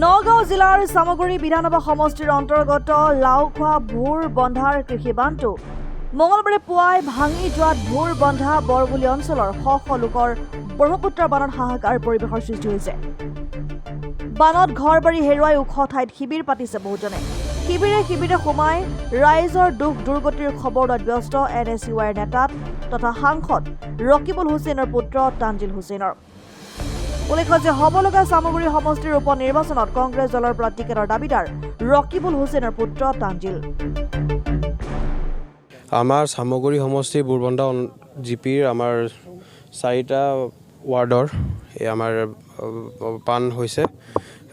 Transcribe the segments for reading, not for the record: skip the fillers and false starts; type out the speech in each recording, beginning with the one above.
নগাঁও জিলাৰ সামগুৰি বিধানসভা সমষ্টিৰ অন্তৰ্গত লাওখোৱা ভোৰ বন্ধাৰ কৃষিবান্ধটো মঙলবাৰে পুৱাই ভাঙি যোৱাত ভোৰ বন্ধা বৰগুলি অঞ্চলৰ শ লোকৰ ব্ৰহ্মপুত্ৰ বানত হাহাকাৰ পৰিৱেশৰ সৃষ্টি হৈছে। বানত ঘৰ বাৰী হেৰুৱাই ওখ ঠাইত শিবিৰ পাতিছে বহুজনে। শিবিৰে সোমাই ৰাইজৰ দুখ দুৰ্গতিৰ খবৰ লোৱাত ব্যস্ত NSUIৰ নেতা তথা সাংসদ ৰকিবুল হুছেইনৰ পুত্ৰ তানজিল হুছেইনৰ। উল্লেখ্য যে হ'ব লগা সামগুৰি সমষ্টিৰ উপ নিৰ্বাচনত কংগ্ৰেছ দলৰ পৰা টিকেটৰ দাবীদাৰ ৰকিবুল হুছেইনৰ পুত্ৰ তানজিল। আমাৰ সামগুৰি সমষ্টিৰ বুৰবন্ধা জিপিৰ আমাৰ 4টা ৱাৰ্ডৰ আমাৰ পান হৈছে।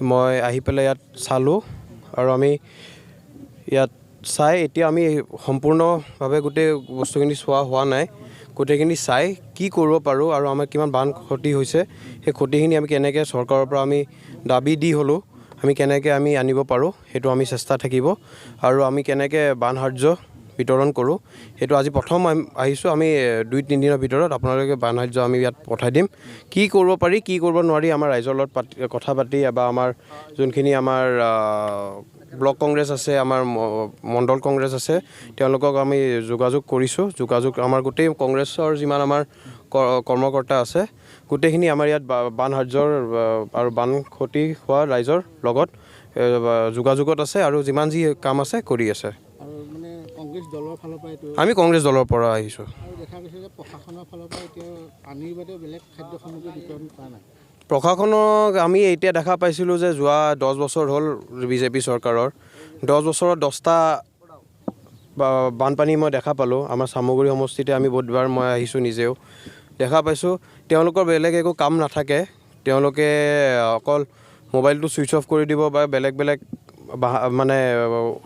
মই আহি পেলাই ইয়াত চালোঁ আৰু আমি ইয়াত চাই এতিয়া আমি সম্পূৰ্ণভাৱে গোটেই বস্তুখিনি চোৱা হোৱা নাই। গোটেইখিনি চাই কি কৰিব পাৰোঁ আৰু আমাৰ কিমান বান ক্ষতি হৈছে সেই ক্ষতিখিনি আমি কেনেকৈ চৰকাৰৰ পৰা আমি দাবী দি হ'লেও আমি কেনেকৈ আমি আনিব পাৰোঁ সেইটো আমি চেষ্টা থাকিব আৰু আমি কেনেকৈ বান সাহাৰ্য বিতৰণ কৰোঁ সেইটো আজি প্ৰথম আহিছোঁ। আমি 2-3 দিনৰ ভিতৰত আপোনালোকে বান সাহাৰ্য আমি ইয়াত পঠাই দিম। কি কৰিব পাৰি কি কৰিব নোৱাৰি আমাৰ ৰাইজৰ লগত কথা পাতি বা আমাৰ যোনখিনি আমাৰ ব্লক কংগ্ৰেছ আছে, আমাৰ মণ্ডল কংগ্ৰেছ আছে, তেওঁলোকক আমি যোগাযোগ কৰিছোঁ। আমাৰ গোটেই কংগ্ৰেছৰ যিমান আমাৰ কৰ্মকৰ্তা আছে গোটেইখিনি আমাৰ ইয়াত বান সাহাৰ্যৰ আৰু বান ক্ষতি হোৱা ৰাইজৰ লগত যোগাযোগত আছে আৰু যিমান যি কাম আছে কৰি আছে। আমি কংগ্ৰেছ দলৰ পৰা আহিছোঁ। প্ৰশাসনক আমি এতিয়া দেখা পাইছিলোঁ যে যোৱা 10 বছৰ হ'ল বিজেপি চৰকাৰৰ 10 বছৰত 10টা বানপানী মই দেখা পালোঁ। আমাৰ সামগুৰি সমষ্টিতে আমি বহুতবাৰ মই আহিছোঁ, নিজেও দেখা পাইছোঁ। তেওঁলোকৰ বেলেগ একো কাম নাথাকে, তেওঁলোকে অকল মোবাইলটো ছুইচ অফ কৰি দিব বা বেলেগ মানে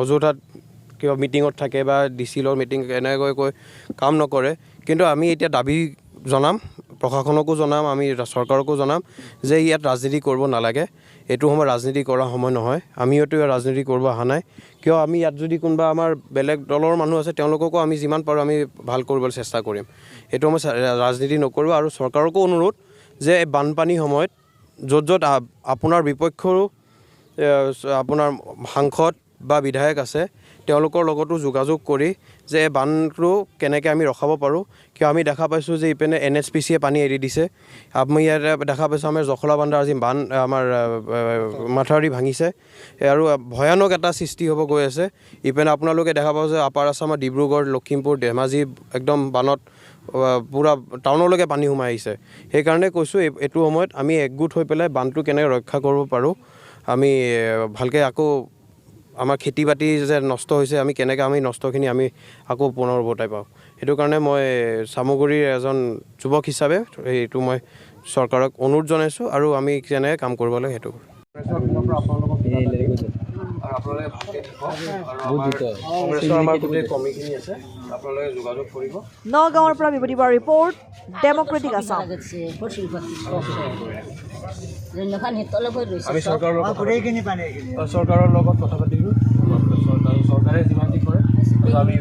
অযথাত কিবা মিটিঙত থাকে বা DC লৰ মিটিং এনেকৈ কৈ কাম নকৰে। কিন্তু আমি এতিয়া দাবী জনাম, প্ৰশাসনকো জনাম, আমি চৰকাৰকো জনাম যে ইয়াত ৰাজনীতি কৰিব নালাগে। এইটো সময় ৰাজনীতি কৰা সময় নহয়। আমিওতো ৰাজনীতি কৰিব অহা নাই। কিয় আমি ইয়াত যদি কোনোবা আমাৰ বেলেগ দলৰ মানুহ আছে তেওঁলোককো আমি যিমান পাৰোঁ আমি ভাল কৰিবলৈ চেষ্টা কৰিম। এইটো সময় ৰাজনীতি নকৰোঁ আৰু চৰকাৰকো অনুৰোধ যে বানপানীৰ সময়ত য'ত আপোনাৰ বিপক্ষৰো আপোনাৰ সাংসদ বা বিধায়ক আছে তেওঁলোকৰ লগতো যোগাযোগ কৰি যে বানটো কেনেকৈ আমি ৰখাব পাৰোঁ। কিয় আমি দেখা পাইছোঁ যে ইপিনে NHPCয়ে পানী এৰি দিছে। আমি ইয়াতে দেখা পাইছোঁ আমাৰ জখলা বান্ধাৰ আজি বান আমাৰ মাথাউৰি ভাঙিছে আৰু ভয়ানক এটা সৃষ্টি হ'ব গৈ আছে। ইপিনে আপোনালোকে দেখা পাব যে আপাৰ আছামৰ ডিব্ৰুগড়, লখিমপুৰ, ধেমাজি একদম বানত পূৰা টাউনলৈকে পানী সোমাই আহিছে। সেইকাৰণে কৈছোঁ এইটো সময়ত আমি একগোট হৈ পেলাই বানটো কেনেকৈ ৰক্ষা কৰিব পাৰোঁ, আমি ভালকৈ আকৌ আমাৰ খেতি বাতি যে নষ্ট হৈছে আমি কেনেকৈ আমি নষ্টখিনি আমি আকৌ পুনৰ উভতাই পাওঁ। সেইটো কাৰণে মই সামগুৰিৰ এজন যুৱক হিচাপে এইটো মই চৰকাৰক অনুৰোধ জনাইছোঁ আৰু আমি কেনেকৈ কাম কৰিব লাগে সেইটো। নগাঁৱৰ পৰা বিবৃতিবাৰ ৰিপৰ্ট, ডেমক্ৰেটিক আছাম। আমি চৰকাৰৰ লগত কথা পাতিলোঁ, চৰকাৰে যিমান যি কৰে আমি